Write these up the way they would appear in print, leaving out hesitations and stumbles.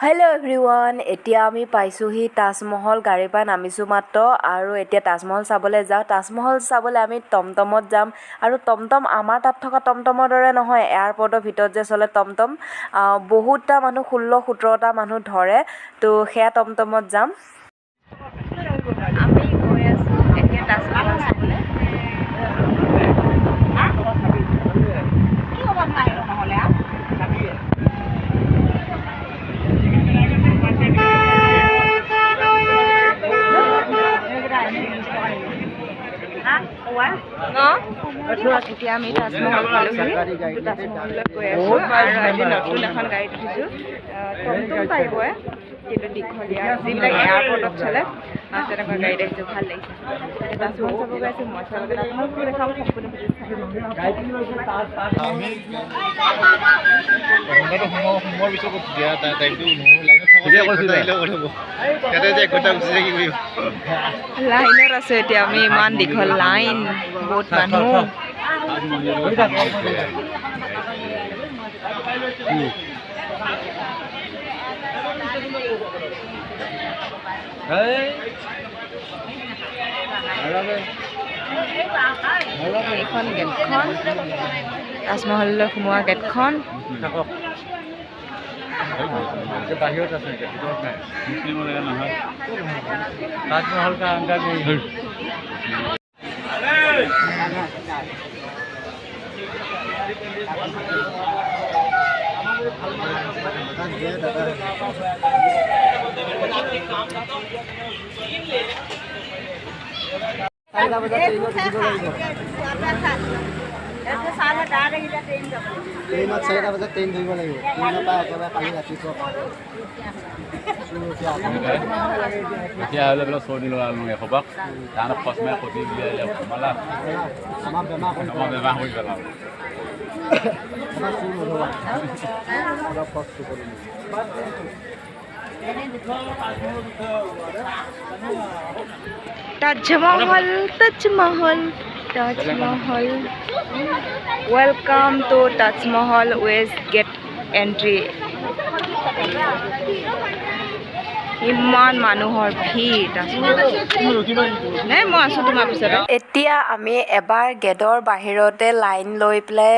Hello' everyone, এতিয়া আমি পাইছোঁহি তাজমহল। গাড়ীৰ পৰা নামিছোঁ মাত্ৰ আৰু এতিয়া তাজমহল চাবলৈ যাওঁ। তাজমহল চাবলৈ আমি টমটমত যাম আৰু টমটম আমাৰ তাত থকা টমটমৰ দৰে নহয়, এয়াৰপৰ্টৰ ভিতৰত যে চলে টমটম, বহুতটা মানুহ 16-17টা মানুহ ধৰে, তো সেয়া টমটমত যাম। আমি গৈ আছোঁ এতিয়া তাজমহল চাবলৈ। এতিয়া আমি তাজমহল পালোহি, তাজমহললৈ গৈ আছোঁ আৰু আজি নতুন এখন গাড়ীত উঠিছোঁ। টমটম পাৰিবই, কিন্তু দীঘলীয়া যিবিলাক এয়াৰপৰ্টত চলে তেনেকুৱা গাড়ীত আহিছোঁ, ভাল লাগিছে। তাজমহল চাব গৈ আছোঁ, মই চাবলৈ আপোনালোকক দেখাম সম্পূৰ্ণ ভিডিঅ'। লাইনত আছোঁ এতিয়া আমি, ইমান দীঘল লাইন, বহুত মানুহ। এইখন গেটখন, তাজমহললৈ সোমোৱা গেটখন। বাহিৰত আছে, ভিতৰত নাই। তাজমহল কা আন্দৰ নেই। ট্ৰেইনত 4টা বজাত ট্ৰেইন ধৰিব লাগিব, ট্ৰেইনৰ পৰা একেবাৰে কালি ৰাতিপুৱা। এতিয়া হ'লে বোলে চৰ্দি লগা এসোপাক তাহাঁতক খচমাই খতি উলিয়াই সোমালা, আমাৰ বেমাৰ হৈ পেলাম। Taj Mahal, Taj Mahal, Taj Mahal. Welcome to Taj Mahal west gate entry. ইমান মানুহৰ ভিৰ। নাই, মই আছোঁ তোমাৰ পিছতে। এতিয়া আমি এবাৰ গেটৰ বাহিৰতে লাইন লৈ পেলাই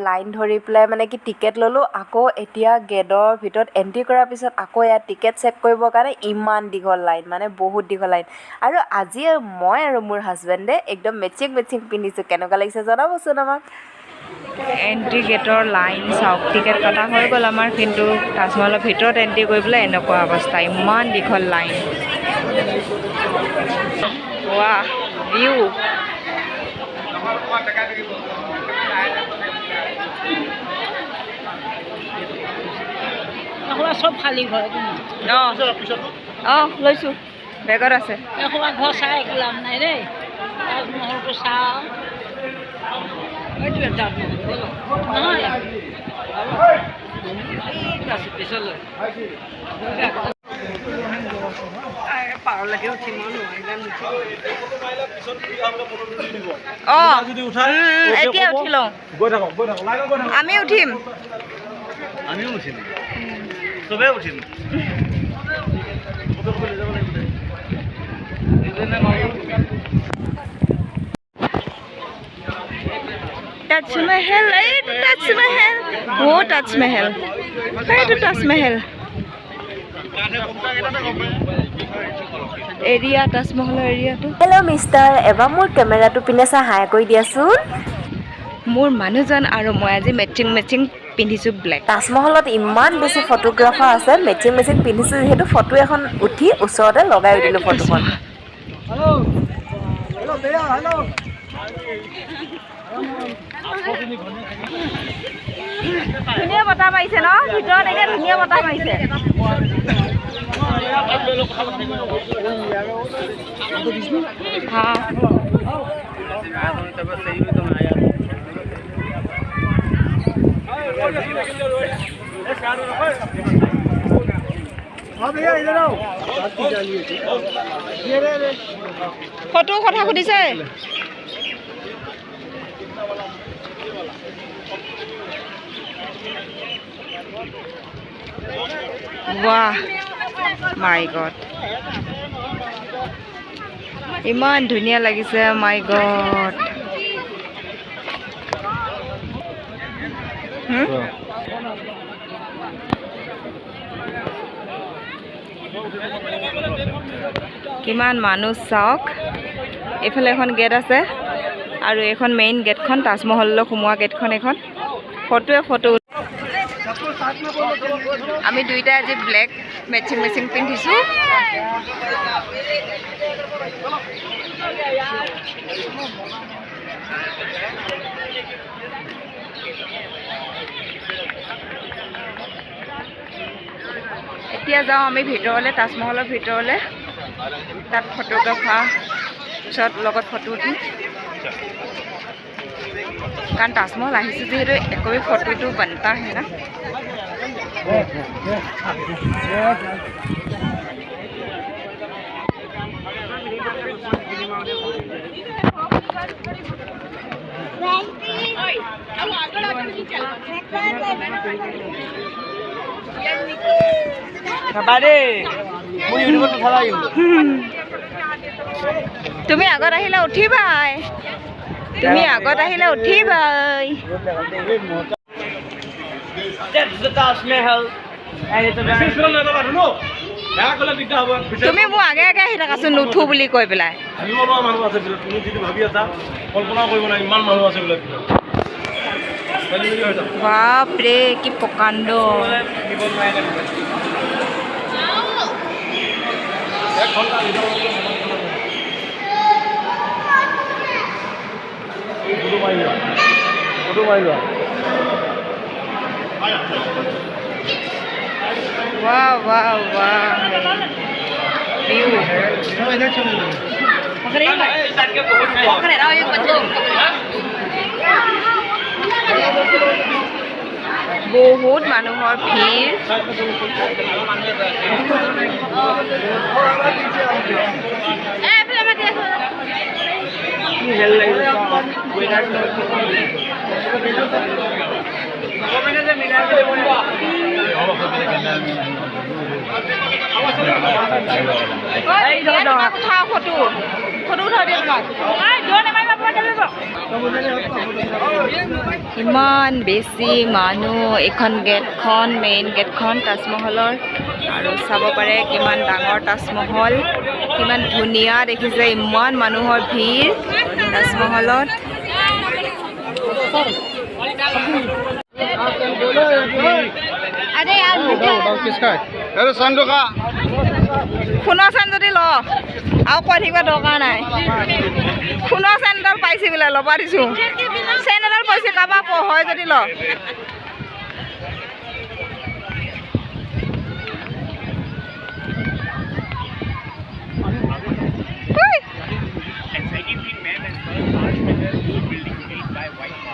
লাইন ধৰি পেলাই মানে কি টিকেট ল'লোঁ। আকৌ এতিয়া গেটৰ ভিতৰত এণ্ট্ৰি কৰাৰ পিছত আকৌ ইয়াত টিকেট চেক কৰিবৰ কাৰণে ইমান দীঘল লাইন, মানে বহুত দীঘল লাইন। আৰু আজি মই আৰু মোৰ হাজবেণ্ডে একদম মেচিং পিন্ধিছোঁ, কেনেকুৱা লাগিছে জনাবচোন আমাক। এণ্ট্ৰি গেটৰ লাইন চাওক, টিকেট কটা হৈ গ'ল আমাৰ, কিন্তু তাজমহলৰ ভিতৰত এণ্ট্ৰি কৰিবলৈ এনেকুৱা অৱস্থা, ইমান দীঘল লাইন। ৱাহ, ভিউ। চব খালী ঘৰ। অঁ লৈছোঁ, বেগত আছে। এসোপা ঘৰ চাই একো লাভ নাই দেই, তাজমহলটো চাওঁ। এইটোৱে তাজমহল নহয়, পিছলৈ পাৰলৈকে উঠিম আৰু এতিয়া উঠি লওঁ, আমি উঠিম, আমিও উঠিম, চবেই উঠিম। তাজমহল, এইটো তাজমহল, ও তাজমহল, এইটো তাজমহল এৰিয়া, তাজমহলৰ এৰিয়াটো। হেল্ল' মিষ্টাৰ, এবাৰ মোৰ কেমেৰাটো পিনে চাই হাই কৰি দিয়াচোন। মোৰ মানুহজন আৰু মই আজি মেচিং পিন্ধিছোঁ ব্লেক। তাজমহলত ইমান বেছি ফটোগ্ৰাফাৰ আছে, মেচিং পিন্ধিছোঁ যিহেতু ফটো এখন উঠি ওচৰতে লগাই দিলোঁ ফটোখন। ধুনীয়া বতাহ মাৰিছে ন, ভিতৰত এতিয়া ধুনীয়া বতাহ মাৰিছে। ফটো কথা সুধিছে। ৱাহ মাই গড ইমান ধুনীয়া লাগিছে মাই গড কিমান মানুহ চাওক এইফালে এখন গেট আছে আৰু এখন মেইন গেটখন তাজমহললৈ সোমোৱা গেটখন এখন ফটো আমি দুইটা আজি ব্লেক মেচিং পিন্ধিছোঁ এতিয়া যাওঁ আমি ভিতৰলৈ তাজমহলৰ ভিতৰলৈ তাত ফটোগ্ৰাফাৰ পিছত লগত ফটো উঠিম কাৰণ তাজমহল আহিছে যিহেতু একবি ফটোটো বনতা হে না তুমি আগত আহিলে উঠিবাই তুমি আগত আহিলে উঠিবাই তুমি মোৰ আগে আগে আহি থাকাচোন নুঠো বুলি কৈ পেলাই বাপৰে কি প্ৰকাণ্ড wow wow wow view বহুত মানুহৰ ভিৰ ইমান বেছি মানুহ এখন গেটখন মেইন গেটখন তাজমহলৰ আৰু চাব পাৰে কিমান ডাঙৰ তাজমহল কিমান ধুনীয়া দেখিছে ইমান মানুহৰ ভিৰ তাজমহলত সোণৰ চেন যদি ল আৰু কৈ থাকিব দৰকাৰ নাই সোণৰ চেনডাল পাইছে বোলে ল'বা দিছোঁ চেন এডাল পাইছে কাৰোবাৰ হয় যদি ল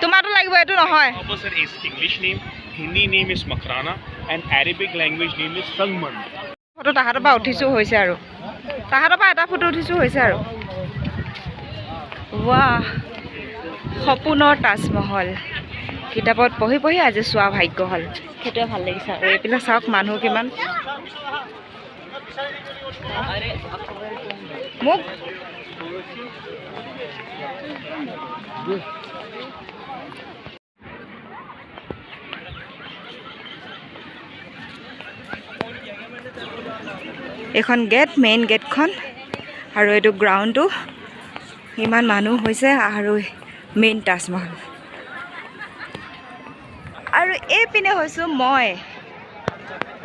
তোমাৰটো লাগিব এইটো নহয় English name, Hindi name is Makrana, and Arabic language name is Salman. Photo তাহাঁতৰ পৰা উঠিছোঁ হৈছে আৰু তাহাঁতৰ পৰা এটা ফটো উঠিছোঁ হৈছে আৰু ৱাহ সপোনৰ তাজমহল কিতাপত পঢ়ি পঢ়ি আজি চোৱা ভাগ্য হ'ল সেইটোৱে ভাল লাগিছে আৰু এইপিনে চাওক মানুহ কিমান মোক এখন গেট মেইন গেটখন আৰু এইটো গ্ৰাউণ্ডটো ইমান মানুহ হৈছে আৰু মেইন তাজমহল আৰু এইপিনে হৈছোঁ মই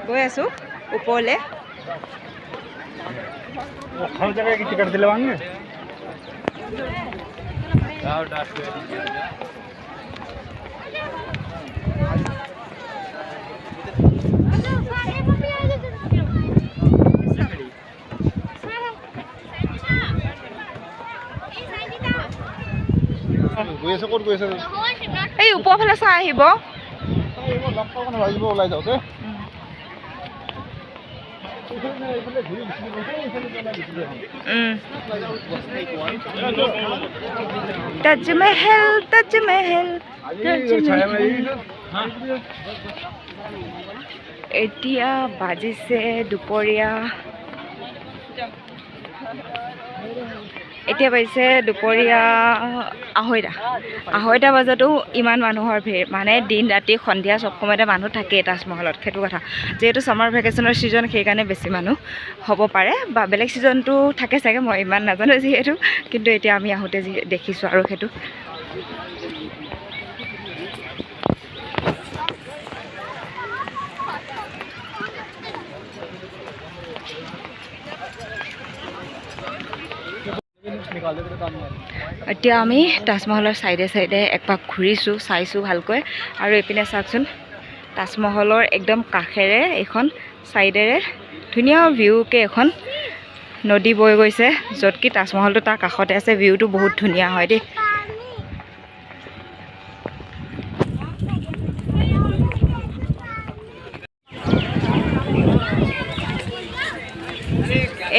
গৈ আছোঁ ওপৰলৈ এই ওপৰ ফালে চাই আহিব তাজমহল তাজমহল এতিয়া বাজিছে দুপৰীয়া আঢ়ৈটা বজাতো ইমান মানুহৰ ভিৰ মানে দিন ৰাতি সন্ধিয়া চব সময়তে মানুহ থাকেই তাজমহলত সেইটো কথা যিহেতু ছামাৰ ভেকেশ্যনৰ ছিজন সেইকাৰণে বেছি মানুহ হ'ব পাৰে বা বেলেগ ছিজনটো থাকে চাগে মই ইমান নাজানো যিহেতু কিন্তু এতিয়া আমি আহোঁতে দেখিছোঁ আৰু সেইটো এতিয়া আমি তাজমহলৰ চাইডে একপাক ঘূৰিছোঁ চাইছোঁ ভালকৈ আৰু এইপিনে চাওকচোন তাজমহলৰ একদম কাষেৰে এইখন চাইডেৰে ধুনীয়া ভিউকে এখন নদী বৈ গৈছে য'ত কি তাজমহলটো তাৰ কাষতে আছে ভিউটো বহুত ধুনীয়া হয় দেই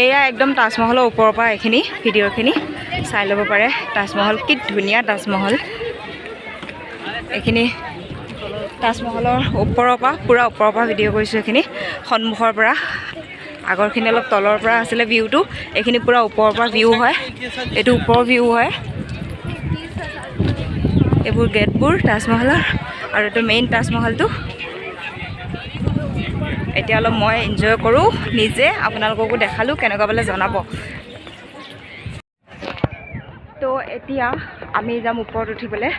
এয়া একদম তাজমহলৰ ওপৰৰ পৰা এইখিনি ভিডিঅ'খিনি চাই ল'ব পাৰে তাজমহল কি ধুনীয়া তাজমহল এইখিনি তাজমহলৰ ওপৰৰ পৰা ভিডিঅ' কৰিছোঁ এইখিনি সন্মুখৰ পৰা আগৰখিনি অলপ তলৰ পৰা আছিলে ভিউটো এইখিনি পূৰা ওপৰৰ পৰা ভিউ হয় এইটো ওপৰৰ ভিউ হয় এইবোৰ গেটবোৰ তাজমহলৰ আৰু এইটো মেইন তাজমহলটো এতিয়া অলপ মই এনজয় কৰোঁ নিজে আপোনালোককো দেখালোঁ কেনেকুৱা পালে জনাব তো এতিয়া আমি যাম ওপৰত উঠিবলৈ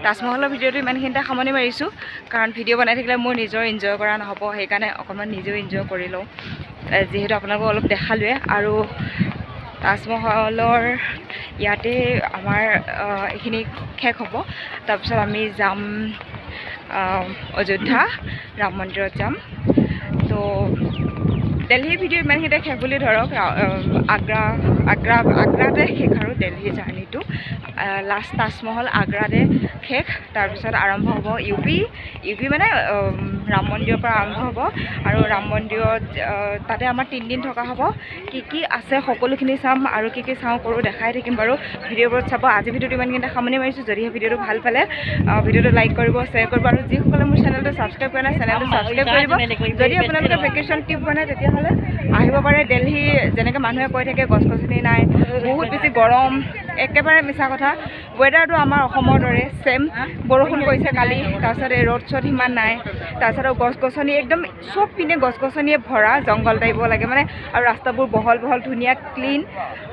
তাজমহলৰ ভিডিঅ'টো ইমানখিনিতে সামৰণি মাৰিছোঁ কাৰণ ভিডিঅ' বনাই থাকিলে মোৰ নিজৰ এনজয় কৰা নহ'ব সেইকাৰণে অকণমান নিজেও এনজয় কৰি লওঁ যিহেতু আপোনালোকক অলপ দেখালোৱে আৰু তাজমহলৰ ইয়াতে আমাৰ এইখিনি শেষ হ'ব তাৰপিছত আমি যাম অযোধ্যা ৰাম মন্দিৰত যাম তো দিল্লীৰ ভিডিঅ' ইমানখিনিতে শেষ বুলি ধৰক আগ্ৰাতে শেষ আৰু দিল্লীৰ জাৰ্ণিটো লাষ্ট তাজমহল আগ্ৰাতে শেষ তাৰপিছত আৰম্ভ হ'ব ইউ পি মানে ৰাম মন্দিৰৰ পৰা আৰম্ভ হ'ব আৰু ৰাম মন্দিৰত তাতে আমাৰ 3 দিন থকা হ'ব কি আছে সকলোখিনি চাম আৰু কি চাওঁ কৰোঁ দেখাই থাকিম বাৰু ভিডিঅ'বোৰত চাব আজি ভিডিঅ'টো ইমানখিনিতে সামৰণি মাৰিছোঁ যদিহে ভিডিঅ'টো ভাল পালে ভিডিঅ'টো লাইক কৰিব শ্বেয়াৰ কৰিব আৰু যিসকলে মোৰ চেনেলটো ছাবস্ক্ৰাইব কৰা নাই চেনেলটো ছাবস্ক্ৰাইব কৰিব যদি আপোনালোকে ভেকেশ্যন ট্ৰিপ বনায় তেতিয়াহ'লে আহিব পাৰে দিল্লী যেনেকৈ মানুহে কৈ থাকে গছ গছনি নাই বহুত বেছি গৰম একেবাৰে মিছা কথা ৱেডাৰটো আমাৰ অসমৰ দৰে ছেম বৰষুণ পৰিছে কালি তাৰপিছত এই ৰ'দ চ'দ সিমান নাই তাৰপিছত গছ গছনি একদম চব পিনে গছ গছনিয়ে ভৰা জংঘল টাইপ লাগে মানে আৰু ৰাস্তাবোৰ বহল ধুনীয়া ক্লিন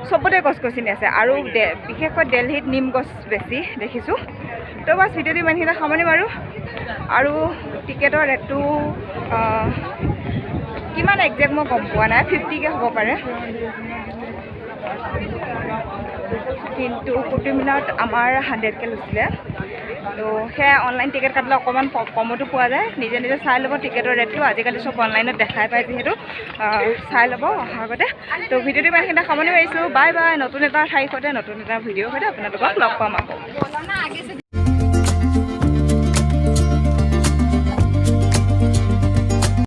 চবতে গছ গছনি আছে আৰু বিশেষকৈ দিল্লীত নিম গছ বেছি দেখিছোঁ তো বাছ ভিডিঅ'টো ইমানখিনি সামৰণি মাৰোঁ আৰু টিকেটৰ ৰেটটো কিমান একজেক্ট মই গম পোৱা নাই 50কে হ'ব পাৰে কিন্তু কুটুব মিনাৰত আমাৰ 100কে লৈছিলে তো সেয়া অনলাইন টিকেট কাটিলে অকণমান কমতো পোৱা যায় নিজে চাই ল'ব টিকেটৰ ৰেটটো আজিকালি চব অনলাইনত দেখাই পায় যিহেতু চাই ল'ব অহাৰ আগতে তো ভিডিঅ'টো ইমানখিনি সামৰণি মাৰিছোঁ বাই নতুন এটা ঠাইৰ সৈতে নতুন এটা ভিডিঅ'ৰ সৈতে আপোনালোকক লগ পাম আকৌ